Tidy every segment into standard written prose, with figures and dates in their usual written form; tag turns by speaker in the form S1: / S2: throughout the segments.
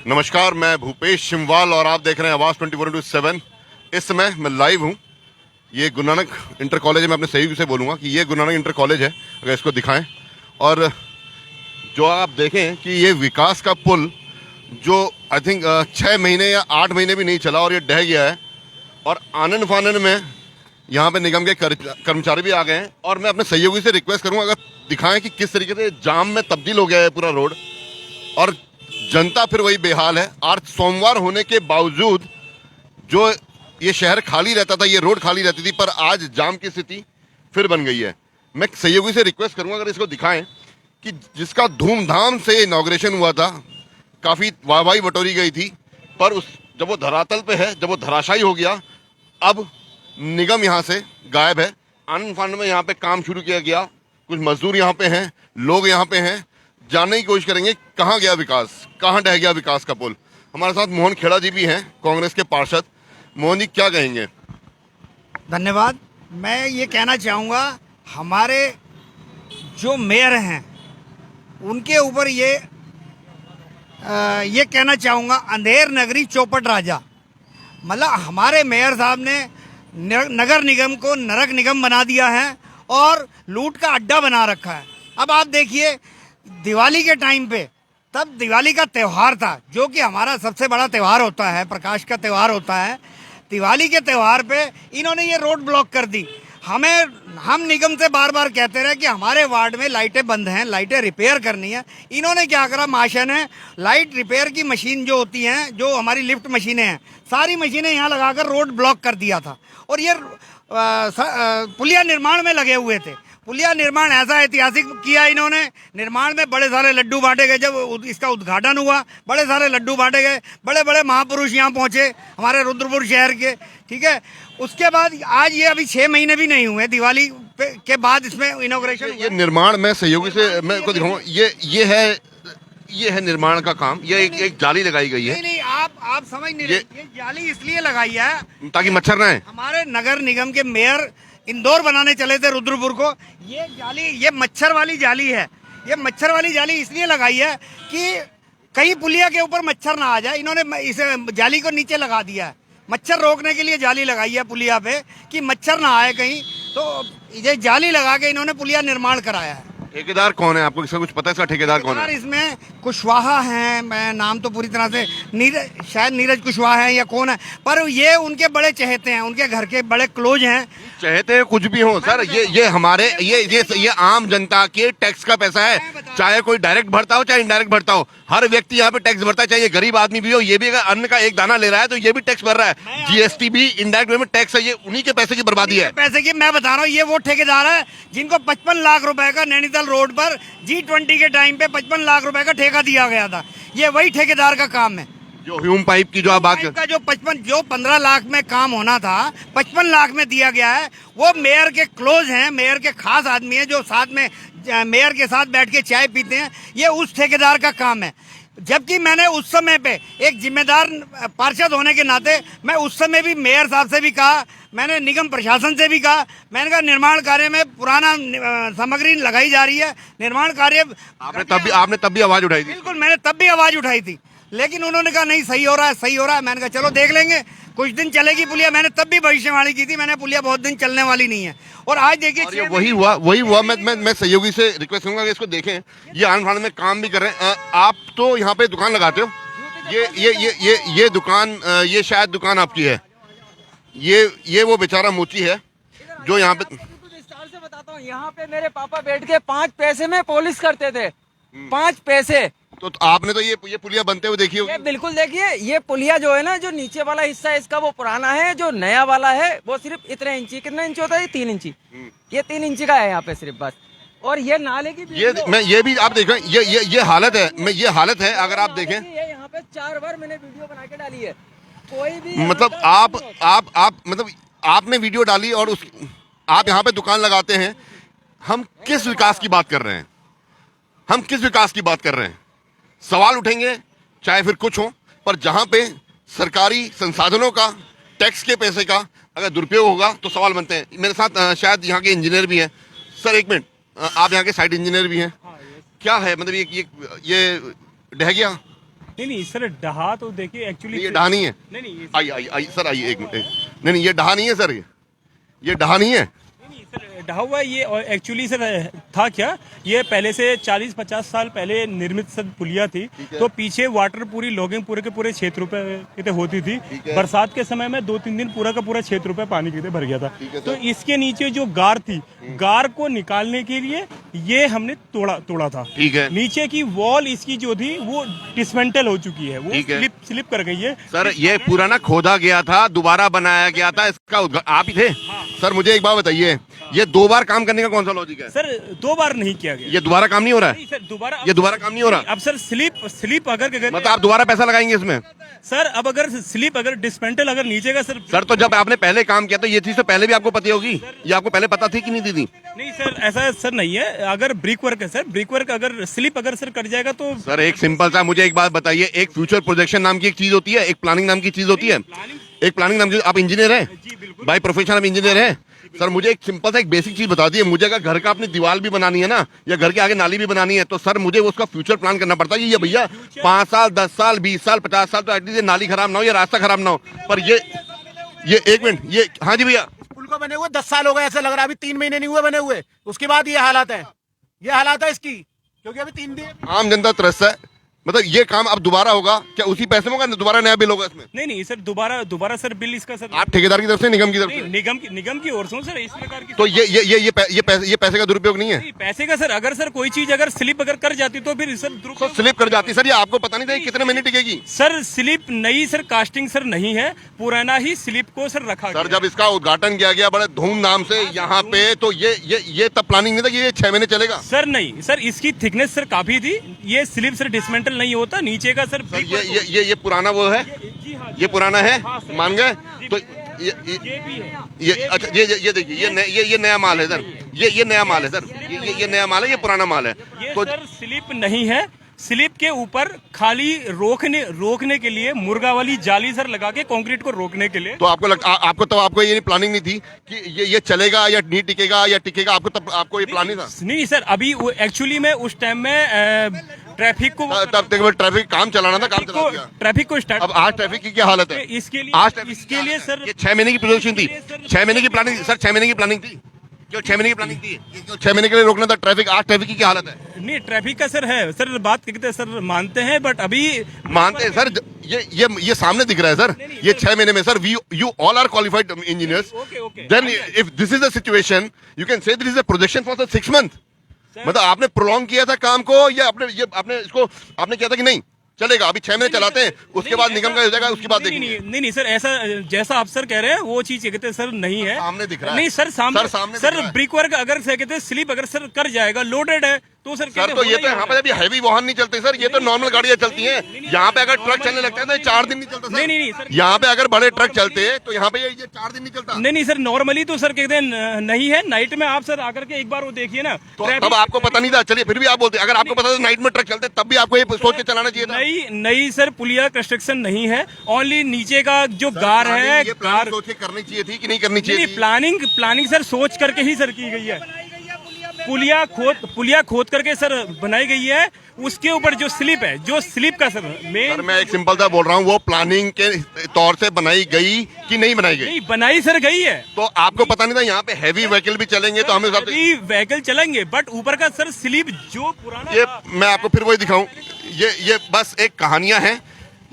S1: नमस्कार, मैं भूपेश शिमवाल और आप देख रहे हैं आवाज़ 24/7। इस समय मैं लाइव हूँ। ये गुरु नानक इंटर कॉलेज है। मैं अपने सहयोगी से बोलूँगा कि ये गुरु नानक इंटर कॉलेज है, अगर इसको दिखाएं। और जो आप देखें कि ये विकास का पुल जो आई थिंक 6 महीने या 8 महीने भी नहीं चला और ये ढह गया है। और आनन फानन में यहाँ पे निगम के कर्मचारी भी आ गए हैं। और मैं अपने सहयोगी से रिक्वेस्ट करूँगा अगर दिखाएं कि किस तरीके से जाम में तब्दील हो गया है पूरा रोड, और जनता फिर वही बेहाल है। आज सोमवार होने के बावजूद जो ये शहर खाली रहता था, ये रोड खाली रहती थी, पर आज जाम की स्थिति फिर बन गई है। मैं सहयोगी से रिक्वेस्ट करूंगा अगर इसको दिखाएं कि जिसका धूमधाम से इनॉग्रेशन हुआ था, काफ़ी वाहवाही बटोरी गई थी, पर उस जब वो धरातल पे है, जब वो धराशायी हो गया, अब निगम यहाँ से गायब है। आनंद फानन में यहाँ पे काम शुरू किया गया, कुछ मजदूर यहाँ पे हैं, लोग यहाँ पे हैं। जानने की कोशिश करेंगे कहाँ गया विकास, कहाँ ढह गया विकास का पुल। हमारे साथ मोहन खेड़ा जी भी हैं, कांग्रेस के पार्षद। मोहन जी, क्या कहेंगे?
S2: धन्यवाद। मैं ये कहना चाहूँगा, हमारे जो मेयर हैं उनके ऊपर ये कहना चाहूँगा, अंधेर नगरी चौपट राजा। मतलब हमारे मेयर साहब ने नगर निगम को नरक निगम बना दिया है और लूट का अड्डा बना रखा है। अब आप देखिए, दिवाली के टाइम पे, तब दिवाली का त्यौहार था, जो कि हमारा सबसे बड़ा त्यौहार होता है, प्रकाश का त्यौहार होता है। दिवाली के त्यौहार पे इन्होंने ये रोड ब्लॉक कर दी। हम निगम से बार बार कहते रहे कि हमारे वार्ड में लाइटें बंद हैं, लाइटें रिपेयर करनी है। इन्होंने क्या करा, महाशय ने लाइट रिपेयर की मशीन जो होती हैं, जो हमारी लिफ्ट मशीनें हैं, सारी मशीनें यहाँ लगाकर रोड ब्लॉक कर दिया था। और ये पुलिया निर्माण में लगे हुए थे। पुलिया निर्माण ऐसा ऐतिहासिक किया इन्होंने, निर्माण में बड़े सारे लड्डू बांटे गए। जब इसका उद्घाटन हुआ, बड़े सारे लड्डू बांटे गए, बड़े बड़े महापुरुष यहाँ पहुँचे हमारे रुद्रपुर शहर के, ठीक है। उसके बाद आज ये अभी 6 महीने भी नहीं हुए दिवाली के बाद इसमें इनॉग्रेशन।
S1: ये निर्माण में सहयोगी से मैं को दिखाऊंगा, ये है निर्माण का काम। ये एक जाली लगाई गई है।
S2: नहीं, आप समझ नहीं रहे। ये जाली इसलिए लगाई है
S1: ताकि मच्छर ना आए।
S2: हमारे नगर निगम के मेयर इंदौर बनाने चले थे रुद्रपुर को। ये जाली, ये मच्छर वाली जाली है। ये मच्छर वाली जाली इसलिए लगाई है कि कहीं पुलिया के ऊपर मच्छर ना आ जाए। इन्होंने इस जाली को नीचे लगा दिया है, मच्छर रोकने के लिए जाली लगाई है पुलिया पे कि मच्छर ना आए कहीं। तो ये जाली लगा के इन्होंने पुलिया निर्माण कराया है।
S1: ठेकेदार कौन है, आपको इसका कुछ पता है? इसका ठेकेदार कौन है?
S2: इसमें कुशवाहा हैं, मैं नाम तो पूरी तरह से शायद नीरज कुशवाहा है या कौन है, पर ये उनके बड़े चहेते हैं, उनके घर के बड़े क्लोज हैं।
S1: चाहते कुछ भी हो सर, ये हमारे ये आम जनता के टैक्स का पैसा है। चाहे कोई डायरेक्ट भरता हो चाहे इनडायरेक्ट भरता हो, हर व्यक्ति यहाँ पे टैक्स भरता है। चाहे ये गरीब आदमी भी हो, ये भी अगर अन्न का एक दाना ले रहा है तो ये भी टैक्स भर रहा है। जीएसटी भी इनडायरेक्ट वे में टैक्स है। ये उन्हीं के पैसे की बर्बादी है।
S2: पैसे की मैं बता रहा हूँ, ये वो ठेकेदार है जिनको 55 लाख रुपए का नैनीताल रोड पर G20 के टाइम पे 55 लाख रुपए का ठेका दिया गया था। ये वही ठेकेदार का काम है।
S1: जो ह्यूम पाइप की जो आप बात
S2: का जो 15 लाख में काम होना था, 55 लाख में दिया गया है। वो मेयर के क्लोज हैं, मेयर के खास आदमी हैं, जो साथ में मेयर के साथ बैठ के चाय पीते हैं। ये उस ठेकेदार का काम है। जबकि मैंने उस समय पे एक जिम्मेदार पार्षद होने के नाते मैं उस समय भी मेयर साहब से भी कहा, मैंने निगम प्रशासन से भी कहा, मैंने कहा निर्माण कार्य में पुराना सामग्री लगाई जा रही है, निर्माण कार्य।
S1: आपने तब भी आवाज उठाई थी?
S2: बिल्कुल, मैंने तब भी आवाज उठाई थी, लेकिन उन्होंने कहा नहीं, सही हो रहा है, सही हो रहा है। मैंने कहा चलो देख लेंगे, कुछ दिन चलेगी पुलिया। मैंने तब भी भविष्यवाणी की थी, मैंने पुलिया बहुत दिन चलने वाली नहीं है। और आज देखिए
S1: वही हुआ। मैं सहयोगी से रिक्वेस्ट करूंगा कि इसको देखें। ये आन फान में काम भी कर रहे हैं। आप तो यहाँ पे दुकान लगाते हो, ये दुकान, ये शायद दुकान आपकी है। ये वो बेचारा मोची है जो यहाँ पे।
S3: विस्तार से बताता हूँ, यहाँ पे मेरे पापा बैठ के 5 पैसे में पॉलिश करते थे। 5 पैसे।
S1: तो आपने तो ये पुलिया बनते हुए देखी होगी।
S3: बिल्कुल देखिए, ये पुलिया जो है ना, जो नीचे वाला हिस्सा है इसका वो पुराना है, जो नया वाला है वो सिर्फ इतने इंची, कितना इंच होता है? 3 इंची। ये 3 इंची का है यहाँ पे सिर्फ बस। और ये नाले की
S1: ये भी आप देखें, ये हालत है। ये हालत है अगर आप देखें।
S3: ये यहाँ पे 4 बार मैंने वीडियो बना के डाली है। कोई भी
S1: मतलब आप मतलब आपने वीडियो डाली और आप यहाँ पे दुकान लगाते हैं। हम किस विकास की बात कर रहे हैं? हम किस विकास की बात कर रहे हैं? सवाल उठेंगे चाहे फिर कुछ हो, पर जहां पे सरकारी संसाधनों का, टैक्स के पैसे का अगर दुरुपयोग होगा तो सवाल बनते हैं। मेरे साथ शायद यहाँ के इंजीनियर भी हैं। सर एक मिनट, आप यहाँ के साइट इंजीनियर भी हैं। क्या है मतलब ये ढह गया?
S4: नहीं सर, डहा तो देखिए एक्चुअली
S1: ये डहा नहीं है।
S4: नहीं
S1: आई सर, आइए एक मिनट। नहीं ये डहा नहीं है सर, ये डहा नहीं है।
S4: सर ढहा हुआ है ये। और एक्चुअली सर था क्या, ये पहले से 40-50 साल पहले निर्मित सर पुलिया थी, तो पीछे वाटर पूरी लॉगिंग पूरे के पूरे क्षेत्र पे होती थी। बरसात के समय में 2-3 दिन पूरा का पूरा क्षेत्र पे पानी कितने भर गया था। तो इसके नीचे जो गार थी, गार को निकालने के लिए ये हमने तोड़ा था।
S1: ठीक है।
S4: नीचे की वॉल इसकी जो थी वो डिसमेंटल हो चुकी है, वो स्लिप कर गई है।
S1: सर ये पूरा ना खोदा गया था, दोबारा बनाया गया था, इसका आप ही थे। सर मुझे एक बात बताइए, ये 2 बार काम करने का कौन सा लॉजिक है?
S4: सर 2 बार नहीं किया गया।
S1: ये दोबारा काम नहीं हो रहा है?
S4: नहीं सर,
S1: ये दोबारा काम नहीं हो रहा।
S4: अब सर स्लिप अगर
S1: मतलब आप दोबारा पैसा लगाएंगे इसमें?
S4: सर अब अगर स्लिप अगर डिस्मेंटल अगर नीचे का
S1: सर तो जब आपने पहले काम किया तो ये चीज तो पहले भी आपको पता होगी, ये आपको पहले पता थी कि नहीं थी?
S4: नहीं सर, ऐसा सर नहीं है। अगर ब्रिक वर्क है सर, ब्रिक वर्क अगर स्लिप अगर सर कट जाएगा तो
S1: सर एक सिंपल सा मुझे एक बात बताइए, एक फ्यूचर प्रोजेक्शन नाम की एक चीज होती है, एक प्लानिंग नाम की चीज होती है, एक प्लानिंग नाम की। आप इंजीनियर हैं बाय प्रोफेशन, आप इंजीनियर हैं। सर मुझे एक सिंपल सा एक बेसिक चीज बता दिए, मुझे अगर घर का अपनी दीवार भी बनानी है ना, या घर के आगे नाली भी बनानी है, तो सर मुझे उसका फ्यूचर प्लान करना पड़ता है। ये भैया 5 साल 10 साल 20 साल 50 साल तो एटलीस्ट नाली खराब ना हो या रास्ता खराब ना हो। पर ये एक मिनट, ये हाँ जी भैया,
S5: पुल को बने हुए 10 साल हो गए, ऐसा लग रहा है अभी 3 महीने नहीं हुए बने हुए, उसके बाद ये हालात है, ये हालात है इसकी, क्योंकि अभी 3 दिन।
S1: आम जनता त्रस्त है। मतलब ये काम अब दोबारा होगा क्या? उसी पैसे में होगा, दोबारा नया बिल होगा इसमें?
S4: नहीं सर, दोबारा सर बिल इसका सर
S1: आप ठेकेदार की तरफ से, निगम की तरफ से?
S4: निगम की ओर से सर इस प्रकार की।
S1: तो ये पैसे का दुरुपयोग नहीं है?
S4: पैसे का सर, अगर सर कोई चीज अगर स्लिप अगर कर जाती तो फिर सर
S1: तो स्लिप कर जाती सर, ये आपको पता नहीं था कितने महीने टिकेगी?
S4: सर स्लिप नई सर कास्टिंग सर नहीं है, पुराना ही स्लिप को सर रखा
S1: सर जब इसका उद्घाटन किया गया बड़े धूमधाम से यहाँ पे, तो ये तब प्लानिंग नहीं था कि ये 6 महीने चलेगा?
S4: सर नहीं सर, इसकी थिकनेस सर काफी थी, ये स्लिप सर डिसमेंटल नहीं होता नीचे का सर।
S1: ये पुराना वो है, ये पुराना है, मान गए? तो ये अच्छा, ये देखिए, ये नया माल है सर, ये नया माल है सर, ये नया माल है, ये पुराना माल है।
S4: तो सर स्लिप नहीं है, स्लिप के ऊपर खाली रोकने के लिए मुर्गा वाली जाली सर लगा के कंक्रीट को रोकने के लिए।
S1: तो आपको ये प्लानिंग नहीं थी कि ये चलेगा या नहीं टिकेगा या टिकेगा? आपको ये प्लानिंग था?
S4: नहीं सर, अभी एक्चुअली में उस टाइम में ट्रैफिक को
S1: तब तक ट्रैफिक काम चलाना था, काम चला दिया।
S4: ट्रैफिक को स्टार्ट।
S1: अब आज ट्रैफिक की क्या हालत है?
S4: इसके लिए सर
S1: ये 6 महीने की प्रोजेक्शन थी, 6 महीने की प्लानिंग सर, 6 महीने की प्लानिंग थी, क्यों 6 महीने की प्लानिंग थी? 6 महीने के लिए रोकना था ट्रैफिक। आज ट्रैफिक की क्या हालत है?
S4: नहीं ट्रैफिक का सर है सर, बात कहते हैं सर, मानते हैं, बट अभी
S1: मानते हैं सर, ये सामने दिख रहा है सर, ये 6 महीने में sir, you all are qualified engineers, then if this is the situation you can say this is a projection for 6 month. मतलब आपने प्रोलॉन्ग किया था काम को, या आपने इसको आपने किया था कि नहीं चलेगा, अभी 6 महीने चलाते हैं, उसके बाद निगम का हो जाएगा, उसके बाद देखेंगे?
S4: नहीं सर, ऐसा जैसा आप सर कह रहे हैं वो चीज कहते हैं सर नहीं है,
S1: सामने दिख रहा है।
S4: नहीं सर, सामने सर ब्रिक वर्क अगर से कहते हैं स्लिप अगर सर कर जाएगा, लोडेड है तो सर
S1: तो ये तो यहाँ पे अभी हैवी वाहन नहीं चलते सर, ये तो नॉर्मल गाड़ियां चलती हैं। यहाँ पे अगर ट्रक चलने लगता है तो 4 दिन नहीं चलता सर।
S4: नहीं सर,
S1: यहाँ पे अगर बड़े ट्रक चलते हैं तो यहाँ पे ये 4 दिन नहीं चलता।
S4: नहीं सर, नॉर्मली तो सर कहते हैं नहीं है, नाइट में आप सर आकर के एक बार वो देखिए ना।
S1: तो तब आपको पता नहीं था, चलिए फिर भी आप बोलते, अगर आपको पता था नाइट में ट्रक चलते तब भी आपको ये सोच के चलाना चाहिए था।
S4: नई सर पुलिया कंस्ट्रक्शन नहीं है, ओनली नीचे का जो गार है,
S1: गार सोच के करनी चाहिए थी कि नहीं करनी चाहिए?
S4: प्लानिंग सर सोच करके ही सर की गई है। पुलिया खोद करके सर बनाई गई है, उसके ऊपर जो स्लिप का सर मेन।
S1: मैं एक सिंपल सा बोल रहा हूँ, वो प्लानिंग के तौर से बनाई गई कि नहीं बनाई गई?
S4: नहीं बनाई सर गई है।
S1: तो आपको पता नहीं था यहाँ पे हैवी व्हीकल भी चलेंगे, तो हमें
S4: हैवी व्हीकल चलेंगे, बट ऊपर का सर स्लिप जो पुराना,
S1: ये मैं आपको फिर वही दिखाऊं, ये बस एक कहानियां हैं,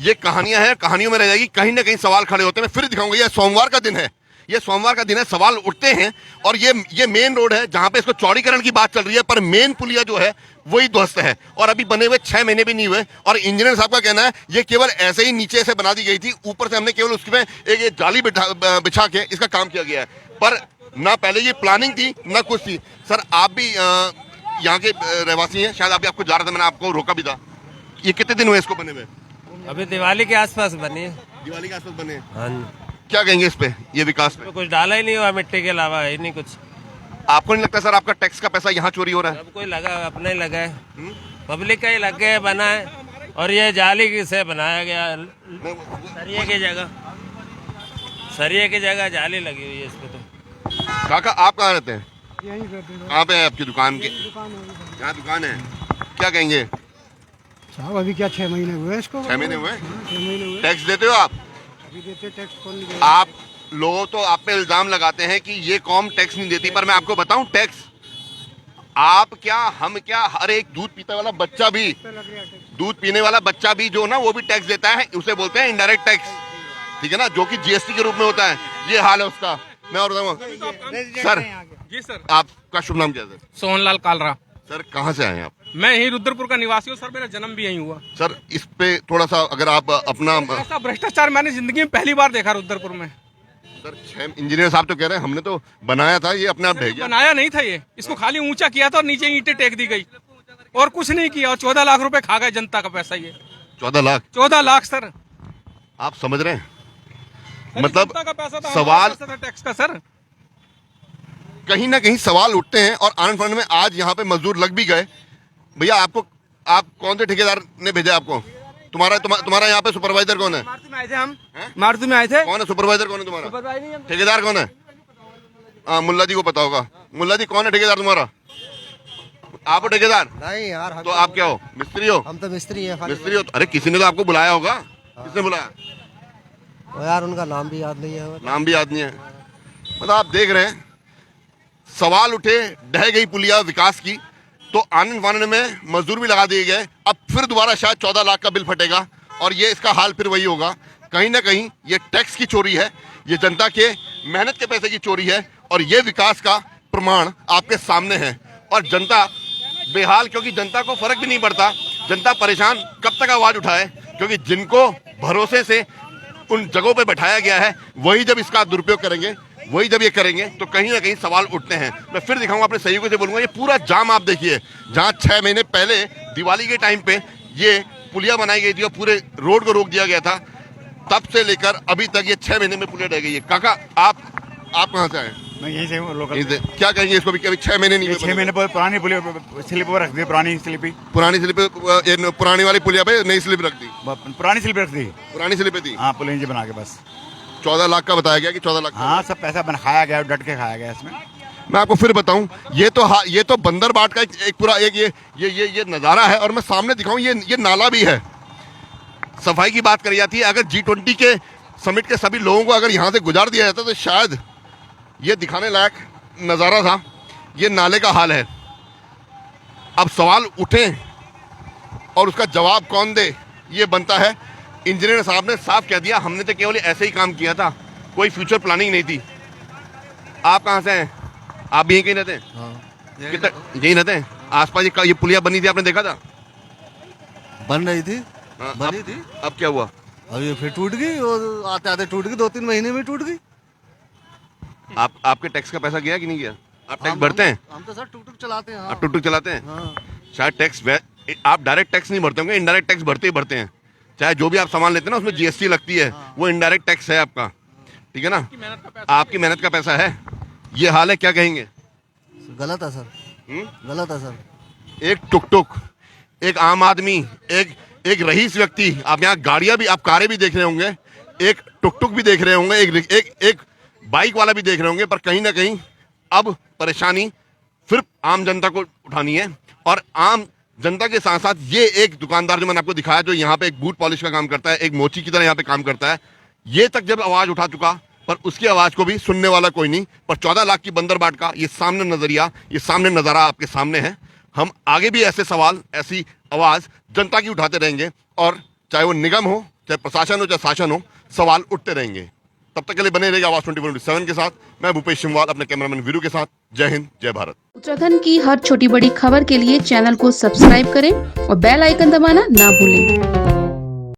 S1: ये कहानियां हैं, कहानियों में रह जाएगी, कहीं ना कहीं सवाल खड़े होते हैं। मैं फिर दिखाऊंगा, ये सोमवार का दिन है, ये सोमवार का दिन है, सवाल उठते हैं। और ये मेन रोड है जहां पे इसको चौड़ीकरण की बात चल रही है, पर मेन पुलिया जो है वही ध्वस्त है, और अभी बने हुए 6 महीने भी नहीं हुए। और इंजीनियर साहब का कहना है ये केवल ऐसे ही नीचे से बना दी गई थी, ऊपर से हमने केवल उसमें एक जाली बिछा के इसका काम किया गया है, पर ना पहले ये प्लानिंग थी ना कुछ थी। सर आप भी यहाँ के रहवासी हैं, शायद आपको जा रहा था, मैंने आपको रोका भी था। ये कितने दिन हुए इसको बने हुए?
S6: अभी दिवाली के आसपास बनी है।
S1: दिवाली के आसपास बने?
S6: हाँ जी।
S1: क्या कहेंगे इस पे, ये विकास पे?
S6: तो कुछ डाला ही नहीं हुआ, मिट्टी के अलावा है नहीं कुछ।
S1: आपको नहीं लगता सर आपका टैक्स का पैसा यहाँ चोरी हो रहा है?
S6: सब कोई लगा, अपना ही लगा है, पब्लिक का ही लग गया बना है। और ये जाली से बनाया गया, सरिये की जगह जाली लगी हुई है इस पे। तो
S1: काका आप कहाँ रहते हैं? कहाँ पे है आपकी दुकान के? यहाँ दुकान है, क्या कहेंगे?
S2: साहब अभी क्या 6 महीने हुए हैं इसको?
S1: 6 महीने हुए?
S2: 6 महीने हुए।
S1: टैक्स देते हो आप?
S2: अभी देते टैक्स कौन नहीं देता?
S1: आप लोग तो आप पे इल्जाम लगाते हैं कि ये कौम टैक्स नहीं देती, पर मैं आपको बताऊं टैक्स आप क्या हम क्या हर एक दूध पीने वाला बच्चा भी, दूध पीने वाला बच्चा भी जो ना वो भी टैक्स देता है, उसे बोलते हैं इनडायरेक्ट टैक्स, ठीक है ना, जो कि जीएसटी के रूप में होता है। ये हाल है उसका। मैं और बताऊंगा सर,
S4: जी सर।
S1: आपका शुभ नाम क्या है सर?
S4: सोहनलाल कालरा।
S1: सर कहाँ से आए हैं आप?
S4: मैं यही रुद्रपुर का निवासी हूँ सर, मेरा जन्म भी यहीं हुआ।
S1: सर इस पे थोड़ा सा अगर आप अपना
S4: ऐसा भ्रष्टाचार मैंने जिंदगी में पहली बार देखा रुद्रपुर में।
S1: सर 6 इंजीनियर साहब तो कह रहे हैं हमने तो बनाया था, ये अपने आप ढह गया।
S4: बनाया नहीं था ये, इसको खाली ऊंचा किया था और नीचे ईंटें टेक दी गई और कुछ नहीं किया, और 14 लाख रुपए खा गए जनता का पैसा। ये
S1: 14 लाख
S4: 14 लाख सर,
S1: आप समझ रहे हैं? मतलब
S4: जनता का पैसा था,
S1: सवाल
S4: हमारा पैसा था टैक्स का सर।
S1: कहीं ना कहीं सवाल उठते हैं। और आनंद फानंद में आज यहाँ पे मजदूर लग भी गए। भैया आपको आप कौन से ठेकेदार ने भेजा आपको? तुम्हारा यहाँ पे सुपरवाइजर कौन है?
S3: मारुति में आए थे हम, मारुति में आए थे।
S1: कौन है सुपरवाइजर? कौन है तुम्हारा ठेकेदार? कौन है? हाँ मुल्ला जी को पता होगा। मुल्ला जी कौन है ठेकेदार तुम्हारा? आप हो ठेकेदार?
S7: नहीं यार,
S1: तो आप क्या हो? मिस्त्री हो?
S7: हम तो मिस्त्री हैं।
S1: मिस्त्री हो? अरे किसी ने तो आपको बुलाया होगा। किसने बुलाया?
S7: तो यार उनका नाम भी याद नहीं है।
S1: नाम भी याद नहीं है। मतलब आप देख रहे हैं सवाल उठे, ढह गई पुलिया विकास की, तो आनंद फानंद में मजदूर भी लगा दिए गए। अब फिर दोबारा शायद 14 लाख का बिल फटेगा और ये इसका हाल फिर वही होगा। कहीं ना कहीं ये टैक्स की चोरी है, ये जनता के मेहनत के पैसे की चोरी है और ये विकास का प्रमाण आपके सामने है। और जनता बेहाल, क्योंकि जनता को फर्क भी नहीं पड़ता। जनता परेशान कब तक आवाज उठाए, क्योंकि जिनको भरोसे से उन जगहों पे बैठाया गया है वही जब इसका दुरुपयोग करेंगे, वही जब ये करेंगे तो कहीं ना कहीं सवाल उठते हैं। मैं फिर दिखाऊंगा, अपने सहयोगियों से बोलूंगा, ये पूरा जाम आप देखिए, जहां 6 महीने पहले दिवाली के टाइम पे ये पुलिया बनाई गई थी और पूरे रोड को रोक दिया गया था, तब से लेकर अभी तक ये 6 महीने में पुलिया रह गई है। काका आप कहाँ से आए?
S8: मैं यहीं से हूँ, लोकल।
S1: यहीं से। क्या कहेंगे इसको भी? 6 महीने नहीं हुए?
S8: 6 महीने पर पुरानी पुलिया स्लिप पर रख दी, पुरानी स्लिप ही।
S1: पुरानी स्लिप, पुरानी वाली पुलिया पे नई स्लिप रख दी?
S8: पुरानी स्लिप रख दी,
S1: पुरानी स्लिप पे थी।
S8: हाँ, पुलिया इंजन बना के बस।
S1: 14 लाख का बताया गया कि 14 लाख?
S8: हाँ, सब पैसा खाया गया, डट के खाया गया इसमें।
S1: मैं आपको फिर बताऊं, ये तो बंदर बाट का एक पूरा एक ये नज़ारा है। और मैं सामने दिखाऊं, ये नाला भी है। सफाई की बात करी जाती है, अगर G20 के समिट के सभी लोगों को अगर यहाँ से गुजार दिया जाता तो शायद ये दिखाने लायक नज़ारा था। ये नाले का हाल है। अब सवाल उठे और उसका जवाब कौन दे, ये बनता है। इंजीनियर साहब ने साफ कह दिया, हमने तो केवल ऐसे ही काम किया था, कोई फ्यूचर प्लानिंग नहीं थी। आप कहाँ से हैं? आप भी यहीं कहीं रहते हैं? कितना यहीं रहते हैं? आसपास ये पुलिया बनी थी, आपने देखा था?
S7: बन रही थी,
S1: हाँ,
S7: बनी थी।
S1: अब क्या हुआ?
S7: अब ये फिर टूट गई और आते आते टूट गई, 2-3 महीने में टूट गई।
S1: आपके टैक्स का पैसा गया कि नहीं गया? आप टैक्स भरते हैं?
S7: हम तो सर टुक चलाते हैं।
S1: आप टुक चलाते हैं?
S7: हाँ।
S1: शायद टैक्स आप डायरेक्ट टैक्स नहीं भरते होंगे, इनडायरेक्ट टैक्स भरते ही भरते हैं। चाहे जो भी आप सामान लेते हैं ना उसमें जीएसटी लगती है, वो इनडायरेक्ट टैक्स है आपका, ठीक है ना? आपकी मेहनत का पैसा है। ये हाल है, क्या कहेंगे?
S7: गलत है सर, गलत है सर।
S1: एक टुक, एक आम आदमी, एक रईस व्यक्ति, आप यहाँ गाड़ियां भी, आप कारें भी देख रहे होंगे, एक टुक भी देख रहे होंगे, एक बाइक वाला भी देख रहे होंगे, पर कहीं ना कहीं अब परेशानी फिर आम जनता को उठानी है। और आम जनता के साथ साथ ये एक दुकानदार जो मैंने आपको दिखाया, जो यहाँ पे एक बूट पॉलिश का काम करता है, एक मोची की तरह यहाँ पे काम करता है, ये तक जब आवाज उठा चुका, पर उसकी आवाज को भी सुनने वाला कोई नहीं। पर 14 लाख की बंदर बाट का ये सामने नजरिया, ये सामने नजारा आपके सामने है। हम आगे भी ऐसे सवाल, ऐसी आवाज जनता की उठाते रहेंगे, और चाहे वो निगम हो, चाहे प्रशासन हो, चाहे शासन हो, सवाल उठते रहेंगे। तब तक के लिए बने रहेगा आवाज 24/7 के साथ। मैं भूपेश सिमवाल अपने कैमरामैन वीरू के साथ। जय हिंद, जय भारत।
S9: उत्तराखंड की हर छोटी बड़ी खबर के लिए चैनल को सब्सक्राइब करें और बेल आइकन दबाना ना भूलें।